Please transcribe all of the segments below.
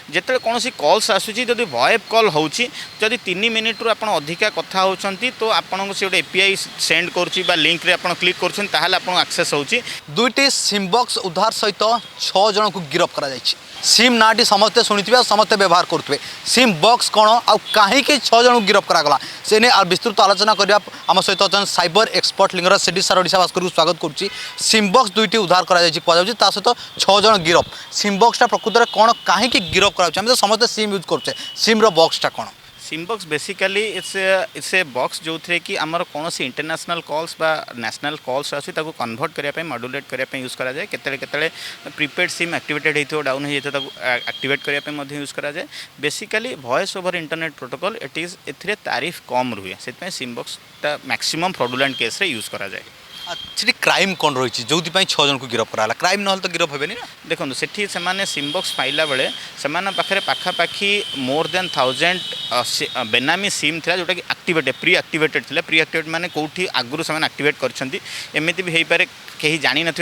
जिते कौन कॉल्स आसूँ जदि वॉइस कॉल होची जदि 3 मिनिट रु आप अधिका कथा होती तो आपको से गोटे एपीआई सेंड करुँच लिंक रे आप क्लिक करुँच आपको एक्सेस होची। दुईटी सिम बॉक्स उद्धार सहित 6 जन को गिरफ्त करा सिम नाटी समस्ते शुणुवे समस्ते व्यवहार करुवे सिम बॉक्स कौन आउ कहीं 6 जन को गिरफ्त करागला से नहीं विस्तृत आलोचना करने आम सहित अच्छा साइबर एक्सपर्ट लिंगराज सेठी सर ओडिशा भास्कर को स्वागत करुच्ची। सिम बॉक्स दुईटी उद्धार करा सहित 6 जन गिरफ्त सिम बॉक्सटा प्रकृत में कौन कहीं गिरफ्त करा तो समस्ते सिम यूज करुचे सिम्र बॉक्सटा कौन SIM box basically it's a box जो थे कि आमर कौन इंटरनेशनल कॉल्स बा नेशनल कॉल्स आसी कन्वर्ट करने मॉड्यूलेट करने यूज करा जाए केते प्रीपेड सिम एक्टिवेटेड होता डाउन होता एक्टिवेट करने यूज करा जाए। Basically voice over internet protocol it is a तारीफ कम रुए से सिम बॉक्सटा मैक्सिमम फ्रॉडुलेंट केस रे यूज करा जाए। एक्चुअली क्राइम कौन रही जो 6 जन को गिरफ्त करा क्राइम ना तो गिरफ्त हे ना देखो सेठी से सिम बॉक्स पाइला बेले से पाखे पाखापाखि मोर देन 1000 बेनामी सिम था जोटा कि एक्टिवेटेड प्री एक्टिवेटेड माने कौटी आगुरी से एक्टिवेट करमती भी हो पारे कहीं जानी ना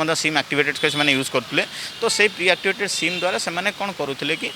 ना सिम एक्टिवेटेड से यूज करते तो से प्री एक्टिवेटेड सिम द्वारा से कौन करुले कि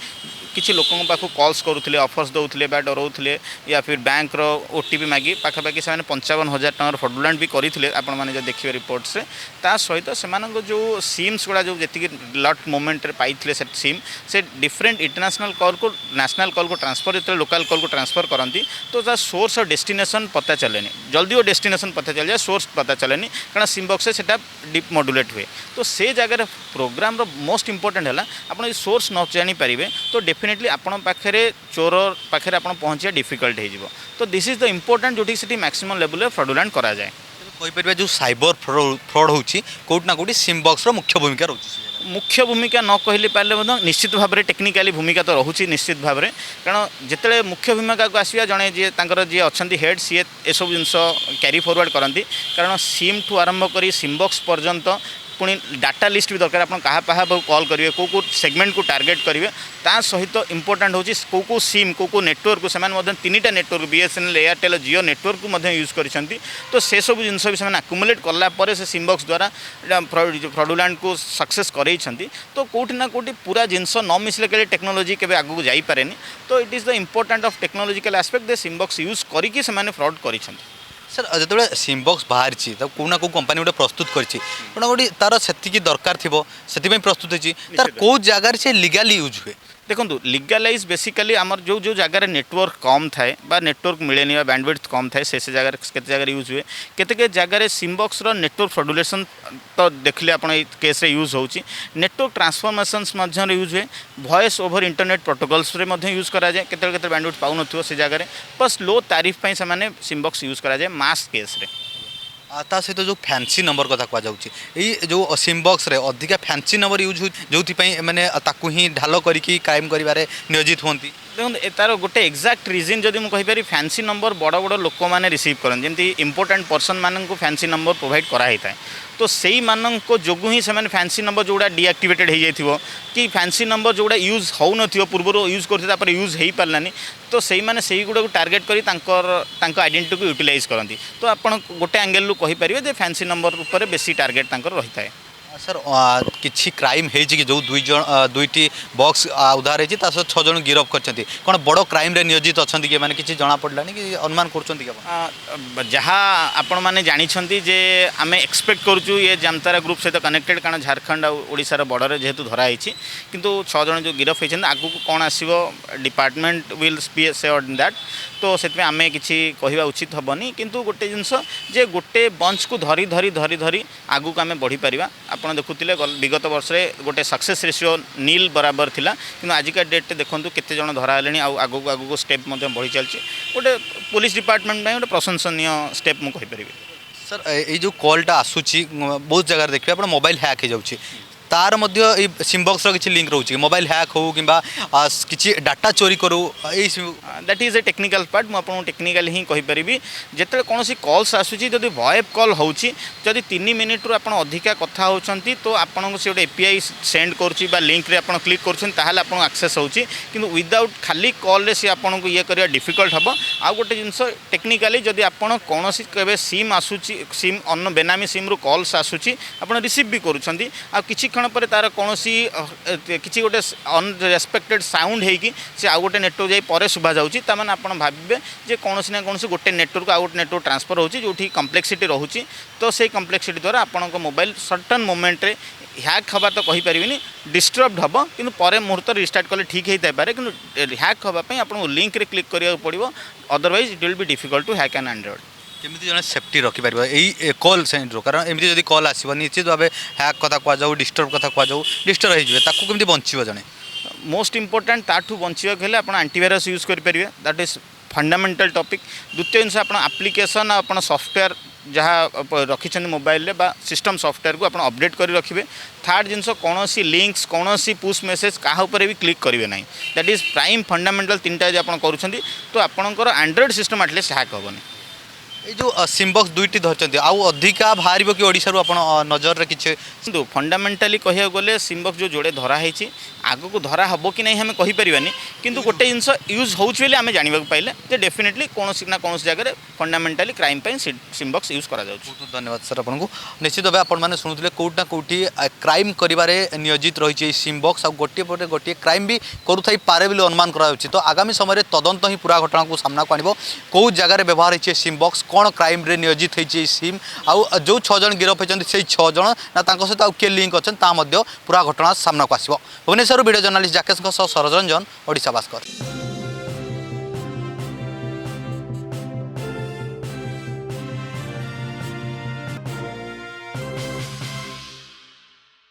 किसी लोकों पाखु कॉल्स करुले ऑफर्स दौले डराउले या फिर बैंक रो ओटीपी मागी पाखापाखि से 55,000 टकर फ्रॉडुलेंट भी करते आपण मैंने जो देखिए रिपोर्ट से ता सहित से जो सिम्स गुड़ा जो जी लट मोमेंट पाई सिम से डिफरेंट इंटरनेशनल कॉल को नेशनल कॉल को ट्रांसफर जो लोकल कॉल को ट्रांसफर करती तो ता सोर्स और डेस्टिनेशन पता चलेनी जल्दी वो डेस्टिनेशन पता चल जाए सोर्स पता चलेनी कारण सिम बॉक्स से डिप मॉड्यूलेट हुए तो से जगह प्रोग्राम मोस्ट इंपोर्टेंट है आप सोर्स न जानी पारे तो डेफिनेटली आपण पाखे चोर पाखे पहुँचा डिफिकल्ट हो तो दिस इज द इम्पोर्टेंट जो कि मैक्सिमम लेवल फ्रॉडुलेंट करा जाए। कहीपर जो साइबर फ्रॉड होची कोट ना कोटी सिम बॉक्स रो मुख्य भूमिका रही मुख्य भूमिका न कहले पारे निश्चित भाव में टेक्निकाली भूमिका तो रोचे निश्चित भाव में कारण जिते मुख्य भूमिका को आसवा जड़े जी जी अच्छा हेड सी एसबू जिन क्यारी फॉरवर्ड करती कारण सिम ठू आरंभ कर सिम बॉक्स पर्यंत पुणी डाटा लिस्ट भी दरकार आप कॉल करेंगे कौ सेगमेंट को टार्गेट करेंगे ता सहित इंपोर्टाट हूँ कौ सिम कौ नेटवर्क को से 3टा नेटवर्क बीएसएनएल एयरटेल जियो नेटवर्क को यूज करती तो से सब जिन भी आकुमुलेट कलापर से सिम बॉक्स द्वारा फ्रॉडुलेंट को सक्सेस करते तो कौटी ना कौटी पूरा जिनस न मिसले के टेक्नोलोजी के आगू जापे तो it is the important of technological aspect they SIM box use करके फ्रॉड कर सर जो सिम बॉक्स बाहर तो कौ ना कौ कंपानी गोटे प्रस्तुत करी गोटे तार से दरकार थी से प्रस्तुत होती तार कौ जगार से लीगली यूज हुए देखो लीगलाइज बेसिकली आमर जो जो जगार नेटवर्क कम थाए नेटवर्क मिले बैंडविड्थ कम थाए से जगह केते यूज हुए केते जगार सिम बॉक्स रो नेटवर्क फ्रॉडुलेशन तो देखले आपण केस रे यूज होची नेटवर्क ट्रांसफॉर्मेशंस यूज हुए वॉइस ओवर इंटरनेट प्रोटोकॉल्स रे यूज करा जाए केते बैंडविड्थ पाउ नथियो से जगह बस लो तारीफ पई से सिम बॉक्स यूज करा जाए मास केस रे ता सहित जो फैंसी नंबर कथा कहुच्छी जो सिम बॉक्स रे अधिका फैंसी नंबर यूज जो मैंने ताकू ही ढाल करी क्राइम कर नियोजित होती देखो तार गोटे एक्जाक्ट रिजन जदि मुझे कहीपरि फैंसी नंबर बड़ बड़ लोक मैंने रिसीव करते जमी इंपोर्टाट पर्सन मान फैंसी नंबर प्रोवाइड कराई था तो से जो ही से फैंसी नंबर जोड़ा डीएक्टिवेटेड हो जाइए कि फैंसी नंबर जोड़ा यूज हो पूर्व यूज करते यूज हो पारानी तो से मैंने गुड़ा को टार्गेट कर आइडेंटिटी को यूटिलाइज करती तो आप गोटे एंगेल कहीपर फैंसी नंबर उपर बेसी टार्गेट रही है। सर किसी क्राइम है कि जो दुईटी बॉक्स उधार होती 6 जन गिरफ्त कर कौन बड़ क्राइम रे नियोजित अच्छा कि मैंने किसी जना पड़लानी कि अनुमान कर जहाँ आपण मैंने जानी जे आम एक्सपेक्ट करूँ ये जामतारा ग्रुप सहित कनेक्टेड कारण झारखंड ओडिशार बॉर्डर जेहेतु धराई किंतु 6 जन जो गिरफ्त होती आगू कौन आसो डिपार्टमेंट विल बी से ऑन दैट तो से आम कि कहवा उचित हेनी किंतु गोटे जिनस जे गोटे बंच को धरी धरी धरी धरी आगू को आम बढ़ी पार आप देखुले विगत वर्ष में गोटे सक्सेस रेशियो नील बराबर थिला कि आजिका डेट देखूँ केते जन धरा आगू आगू स्टेप बढ़ी चलती गोटे पुलिस डिपार्टमेंट में गोटे प्रशंसनीय स्टेप मुझे कहीपरि। सर ये जो कॉलटा आसूची बहुत जगह देखिए आप मोबाइल हैक हो जाऊँगी तार मध्य सिम बॉक्स किसी लिंक रोचे मोबाइल हैक हो कि किसी डाटा चोरी करूँ that is a technical part मुझे टेक्निकल ही कहीपरि जिते कौन कॉल्स आसूँ जब वॉइस कॉल होची जदि 3 मिनिट रु आप अधिका कथा होती तो आपको से गोटे एपीआई सेंड करुँच लिंक रे आप क्लिक करुँच एक्सेस होची किंतु विदाउट खाली कॉल सी आपको ये करा डिफिकल्ट हम आउ गोटे जिनस टेक्निकाली जदि आप कौन सिम आसूँ सिम अन्न बेनामी सिम रु कॉल्स आसूँ आप रिसीव भी करुँच किसी तत्क्षण पर तार कौन किसी गोटे अनरेस्पेक्टेड साउंड होगी से आउ गोटे नेटवर्क जाई पर शुभा जाऊँगी ताने आप भावे जे कौन ना कौन गोटे नेटवर्क आउ गोटे नेटवर्क ट्रांसफर होची जो कम्प्लेक्सिटी रोचे तो से कम्प्लेक्सिटी द्वारा आपण मोबाइल सर्टन मोमेंट रे हैक हवा तो कहीपरि डिस्टर्ब हम कि पर मुहूर्त रिस्टार्ट कले ठीक होता है कि हैक हाँपाई आपको लिंक रे क्लिक करा पड़ो otherwise it will be difficult to hack an Android केମିତି जन सेफ्टी रखिपर यही कॉल सेंटर कारण एमती जब कॉल आसो निश्चित भाव हैक कथा कहुँ डिस्टर्ब कथा कहुँ डिस्टर्ब हो केମିତି बंचिब जने मोस्ट इम्पोर्टाट ताठू बचाक हेल्ले आप आंटीवायरस यूज करेंगे दैट इज फंडामेंटल टॉपिक द्वितीय जिन आप आप्लिकेसन आप सॉफ्टवेयर जहाँ रखी मोबाइल बा सिस्टम सॉफ्टवेयर को आप अपडेट कर रखिए थर्ड जिनस कौन लिंक्स कौन पुश मेसेज क्या भी क्लिक करेंगे ना दैट इज प्राइम फंडामेंटल तीन टा आप करुँच तो आपंकर एंड्रॉइड सिस्टम एटलिस्ट हैक हेनी ये जो सिमबॉक्स दुईटी धरती आउ अधिका बाहर कि ओडिशा रू आपण नजर रे किछि किंतु फंडामेंटाली कहिया गले सिमबॉक्स जो जोड़े धरा है आग को धरा हम कि नहीं हमें कहीपरानी किंतु गोटे जिनस यूज होउछ आम जानवा पाइले जे डेफिनेटली कौन ना कौन जगह फंडामेंटाली क्राइम सिमबॉक्स यूज करा जाउछ। बहुत धन्यवाद सर आपको निश्चित भाव आपण मैंने शुणुते कौटना कौटी क्राइम करिबारे नियोजित रही सिमबॉक्स आ गोटे पटे गोटे क्राइम भी करुथाई पारे बोली अनुमान करा तो आगामी समय तदंत ही पूरा घटना को सामना को आनिबो कौ जगार व्यवहार होइछे सिमबॉक्स कौन क्राइम रे नियोजित होइछे सिम आउ जो 6 जन गिरफ होइछन से 6 जन ना तांको सहित आउ के लिंक अछन ता मध्य पूरा घटना सामना को आसीबो। Bhubaneswar video journalist जाकेश Suraj Ranjan Odisha Bhaskar.